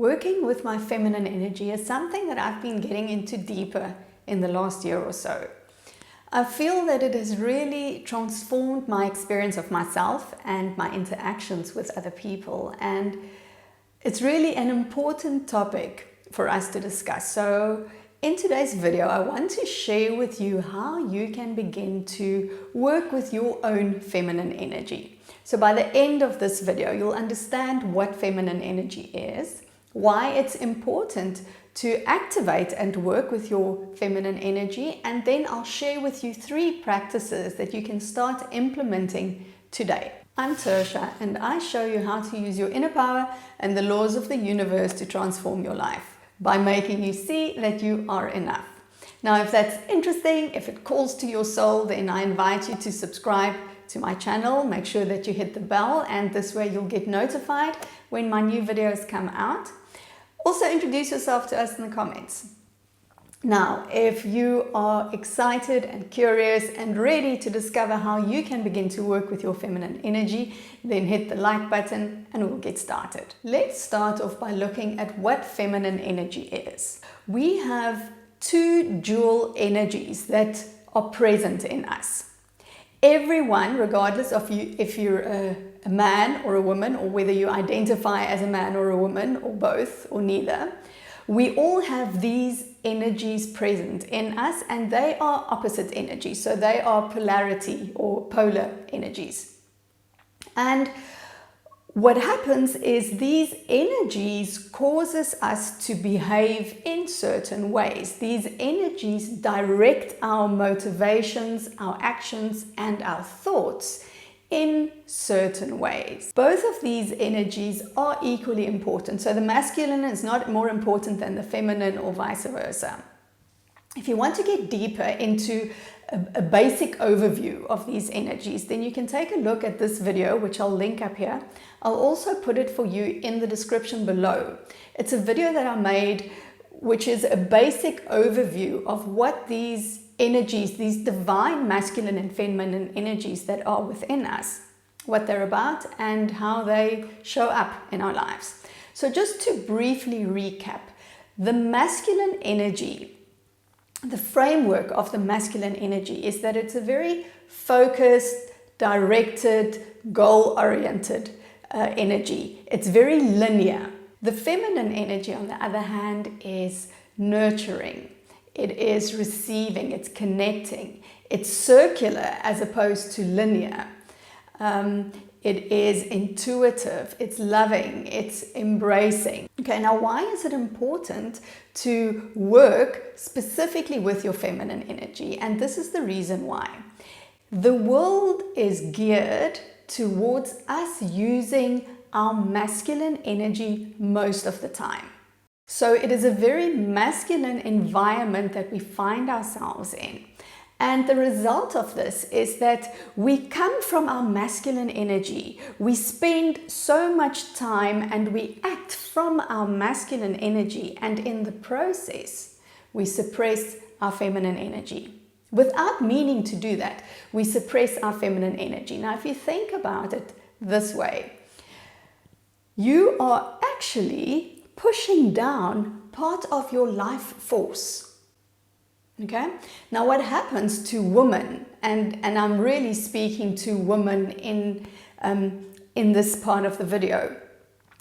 Working with my feminine energy is something that I've been getting into deeper in the last year or so. I feel that it has really transformed my experience of myself and my interactions with other people, and it's really an important topic for us to discuss. So in today's video, I want to share with you how you can begin to work with your own feminine energy. So by the end of this video, you'll understand what feminine energy is, why it's important to activate and work with your feminine energy, and then I'll share with you 3 practices that you can start implementing today. I'm Tertia, and I show you how to use your inner power and the laws of the universe to transform your life by making you see that you are enough. Now, if that's interesting, if it calls to your soul, then I invite you to subscribe to my channel. Make sure that you hit the bell, and this way you'll get notified when my new videos come out. Also, introduce yourself to us in the comments. Now, if you are excited and curious and ready to discover how you can begin to work with your feminine energy, then hit the like button and we'll get started. Let's start off by looking at what feminine energy is. We have 2 dual energies that are present in us. Everyone, regardless of if you're a man or a woman, or whether you identify as a man or a woman, or both, or neither, we all have these energies present in us, and they are opposite energies. So they are polarity or polar energies. And what happens is these energies causes us to behave in certain ways. These energies direct our motivations, our actions, and our thoughts in certain ways. Both of these energies are equally important. So the masculine is not more important than the feminine, or vice versa. If you want to get deeper into a basic overview of these energies, then you can take a look at this video, which I'll link up here. I'll also put it for you in the description below. It's a video that I made, which is a basic overview of what these energies, these divine masculine and feminine energies that are within us, what they're about and how they show up in our lives. So just to briefly recap, the masculine energy, the framework of the masculine energy is that it's a very focused, directed, goal-oriented energy. It's very linear. The feminine energy, on the other hand, is nurturing. It is receiving, it's connecting. It's circular as opposed to linear. It is intuitive, it's loving, it's embracing. Okay, now why is it important to work specifically with your feminine energy? And this is the reason why. The world is geared towards us using our masculine energy most of the time. So it is a very masculine environment that we find ourselves in. And the result of this is that we come from our masculine energy. We spend so much time and we act from our masculine energy, and in the process, we suppress our feminine energy. Without meaning to do that, we suppress our feminine energy. Now, if you think about it this way, you are actually pushing down part of your life force. Okay, now what happens to women, and I'm really speaking to women in this part of the video,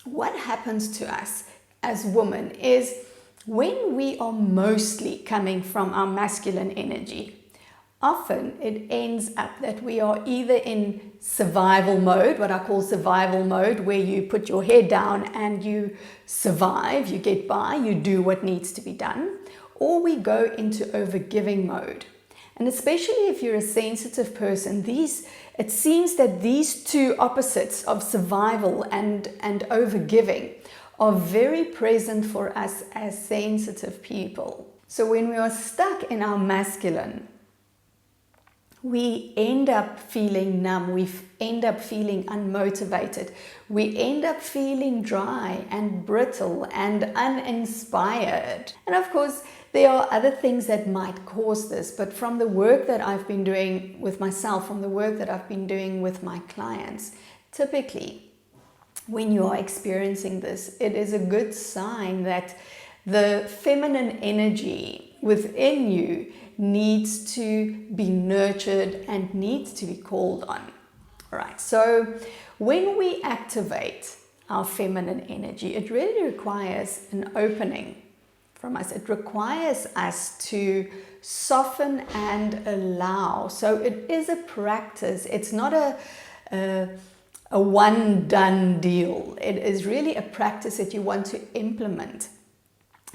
what happens to us as women is when we are mostly coming from our masculine energy, often it ends up that we are either in survival mode, what I call survival mode, where you put your head down and you survive, you get by, you do what needs to be done, or we go into overgiving mode. And especially if you're a sensitive person, it seems that these 2 opposites of survival and overgiving are very present for us as sensitive people. So when we are stuck in our masculine, we end up feeling numb, we end up feeling unmotivated, we end up feeling dry and brittle and uninspired. And of course, there are other things that might cause this, but from the work that I've been doing with myself, from the work that I've been doing with my clients, typically when you are experiencing this, it is a good sign that the feminine energy within you needs to be nurtured and needs to be called on. All right, so when we activate our feminine energy, it really requires an opening from us. It requires us to soften and allow. So it is a practice. It's not a one done deal. It is really a practice that you want to implement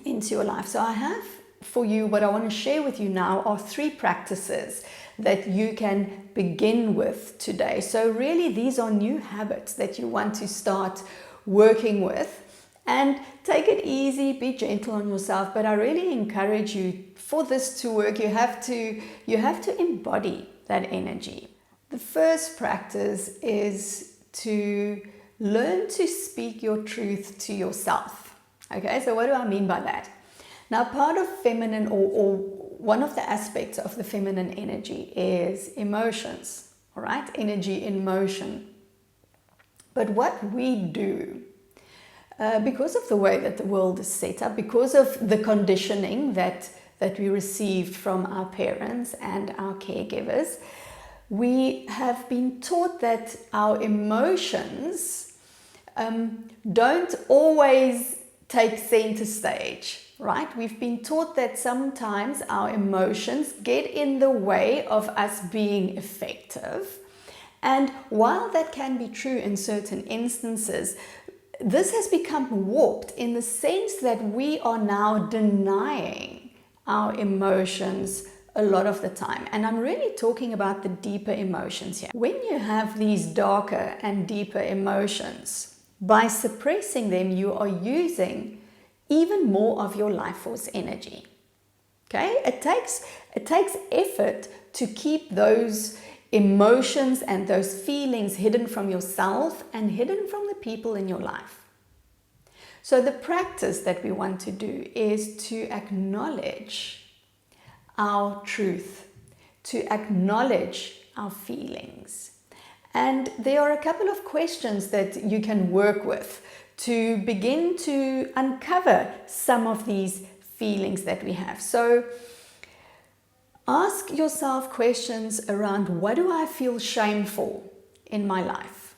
into your life. So I have for you, what I want to share with you now are 3 practices that you can begin with today. So really these are new habits that you want to start working with, and take it easy, be gentle on yourself. But I really encourage you, for this to work, you have to embody that energy. The first practice is to learn to speak your truth to yourself. Okay, so what do I mean by that? Now, part of feminine, or one of the aspects of the feminine energy is emotions, all right? Energy in motion. But what we do, because of the way that the world is set up, because of the conditioning that we received from our parents and our caregivers, we have been taught that our emotions don't always take center stage, right? We've been taught that sometimes our emotions get in the way of us being effective. And while that can be true in certain instances, this has become warped in the sense that we are now denying our emotions a lot of the time. And I'm really talking about the deeper emotions here. When you have these darker and deeper emotions, by suppressing them, you are using even more of your life force energy. Okay? It takes effort to keep those emotions and those feelings hidden from yourself and hidden from the people in your life. So the practice that we want to do is to acknowledge our truth, to acknowledge our feelings. And there are a couple of questions that you can work with to begin to uncover some of these feelings that we have. So ask yourself questions around, what do I feel shameful in my life?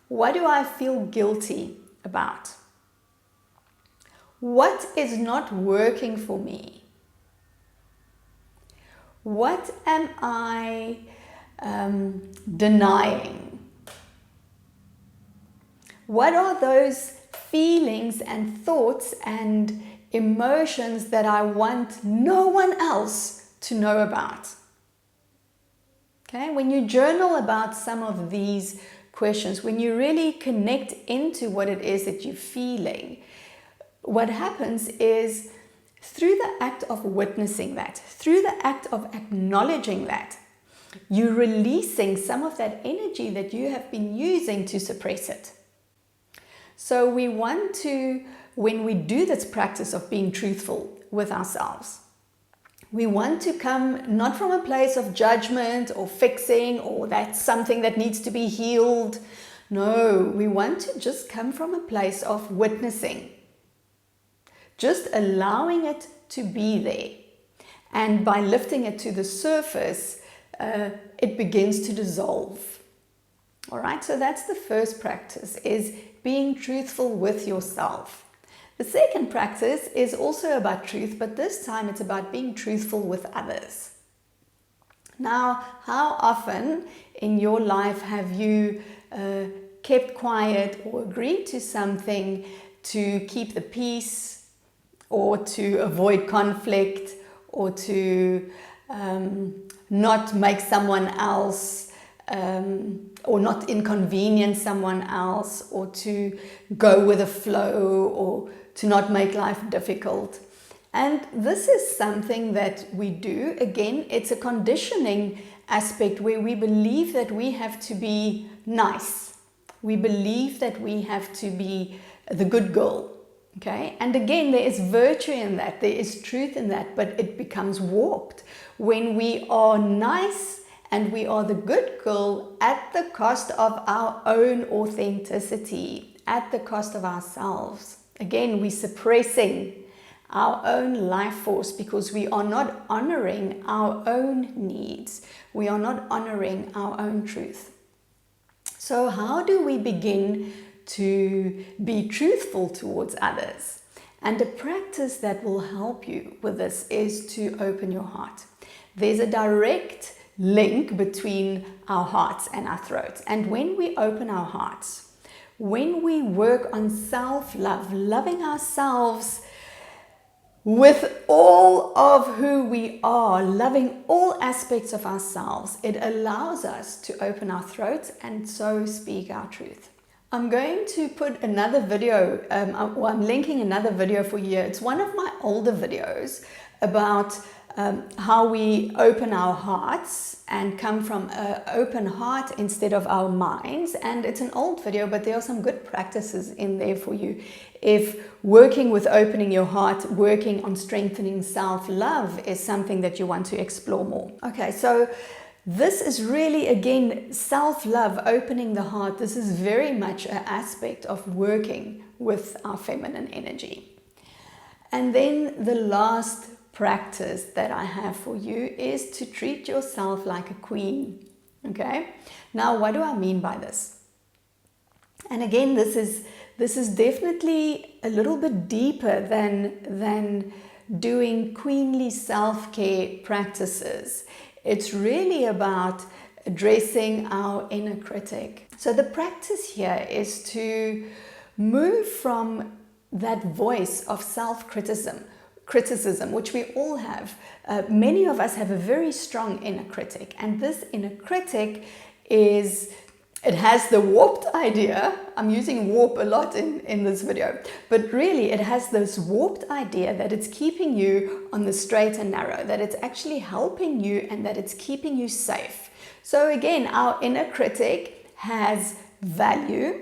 What do I feel guilty about? What is not working for me? What am I denying? What are those feelings and thoughts and emotions that I want no one else to know about? Okay, when you journal about some of these questions, when you really connect into what it is that you're feeling, what happens is, through the act of witnessing that, through the act of acknowledging that, you're releasing some of that energy that you have been using to suppress it. So we want to, when we do this practice of being truthful with ourselves, we want to come not from a place of judgment or fixing, or that's something that needs to be healed. No, we want to just come from a place of witnessing, just allowing it to be there. And by lifting it to the surface, it begins to dissolve. All right, so that's the first practice, is being truthful with yourself. The second practice is also about truth, but this time it's about being truthful with others. Now, how often in your life have you kept quiet or agreed to something to keep the peace, or to avoid conflict, or to not make someone else, or not inconvenience someone else, or to go with the flow, or to not make life difficult? And this is something that we do. Again, it's a conditioning aspect where we believe that we have to be nice. We believe that we have to be the good girl. Okay, and again, there is virtue in that, there is truth in that, but it becomes warped when we are nice And we are the good girl at the cost of our own authenticity, at the cost of ourselves. Again, we're suppressing our own life force because we are not honoring our own needs. We are not honoring our own truth. So how do we begin to be truthful towards others? And a practice that will help you with this is to open your heart. There's a direct link between our hearts and our throats. And when we open our hearts, when we work on self-love, loving ourselves with all of who we are, loving all aspects of ourselves, it allows us to open our throats and so speak our truth. I'm going to put another video, I'm linking another video for you. It's one of my older videos about how we open our hearts and come from an open heart instead of our minds. And it's an old video, but there are some good practices in there for you. If working with opening your heart, working on strengthening self-love is something that you want to explore more. Okay, so this is really, again, self-love, opening the heart. This is very much an aspect of working with our feminine energy. And then the last practice that I have for you is to treat yourself like a queen. Okay, now what do I mean by this? And again, this is definitely a little bit deeper than doing queenly self-care practices. It's really about addressing our inner critic. So the practice here is to move from that voice of self-criticism, which we all have. Many of us have a very strong inner critic, and this inner critic it has the warped idea. I'm using warp a lot in this video, but really it has this warped idea that it's keeping you on the straight and narrow, that it's actually helping you and that it's keeping you safe. So again, our inner critic has value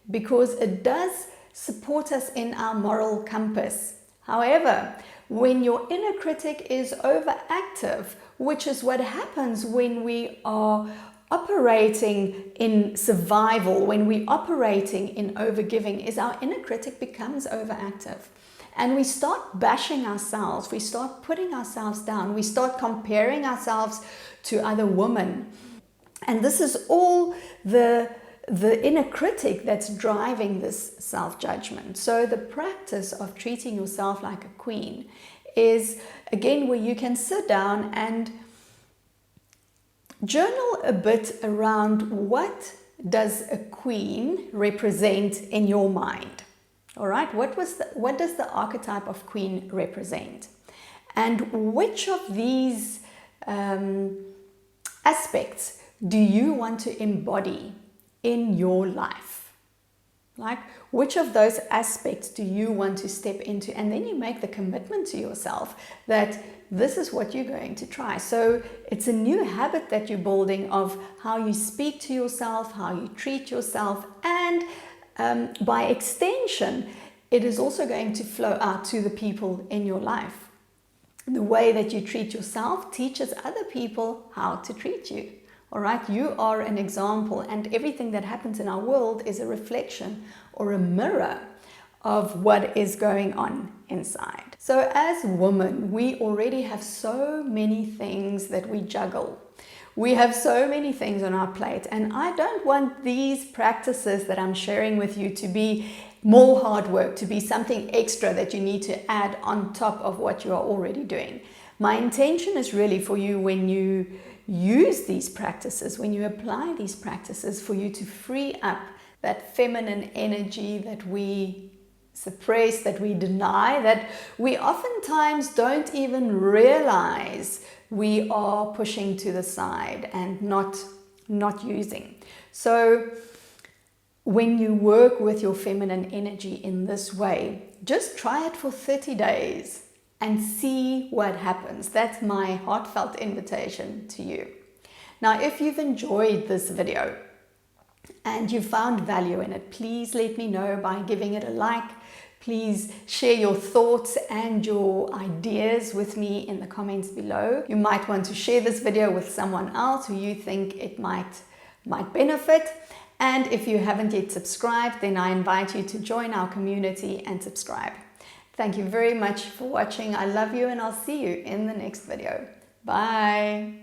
because it does support us in our moral compass. However, when your inner critic is overactive, which is what happens when we are operating in survival, when we're operating in overgiving, is our inner critic becomes overactive. And we start bashing ourselves, we start putting ourselves down, we start comparing ourselves to other women. And this is all the inner critic that's driving this self-judgment. So the practice of treating yourself like a queen is, again, where you can sit down and journal a bit around what does a queen represent in your mind. All right, what does the archetype of queen represent? And which of these aspects do you want to embody in your life? Like, which of those aspects do you want to step into? And then you make the commitment to yourself that this is what you're going to try. So it's a new habit that you're building of how you speak to yourself, how you treat yourself, and by extension, it is also going to flow out to the people in your life. The way that you treat yourself teaches other people how to treat you. All right, you are an example, and everything that happens in our world is a reflection or a mirror of what is going on inside. So as women, we already have so many things that we juggle. We have so many things on our plate, and I don't want these practices that I'm sharing with you to be more hard work, to be something extra that you need to add on top of what you are already doing. My intention is really for you, when you use these practices, when you apply these practices, for you to free up that feminine energy that we suppress, that we deny, that we oftentimes don't even realize we are pushing to the side and not using. So when you work with your feminine energy in this way, just try it for 30 days and see what happens. That's my heartfelt invitation to you. Now, if you've enjoyed this video, and you found value in it, please let me know by giving it a like. Please share your thoughts and your ideas with me in the comments below. You might want to share this video with someone else who you think it might benefit. And if you haven't yet subscribed, then I invite you to join our community and subscribe. Thank you very much for watching. I love you, and I'll see you in the next video. Bye.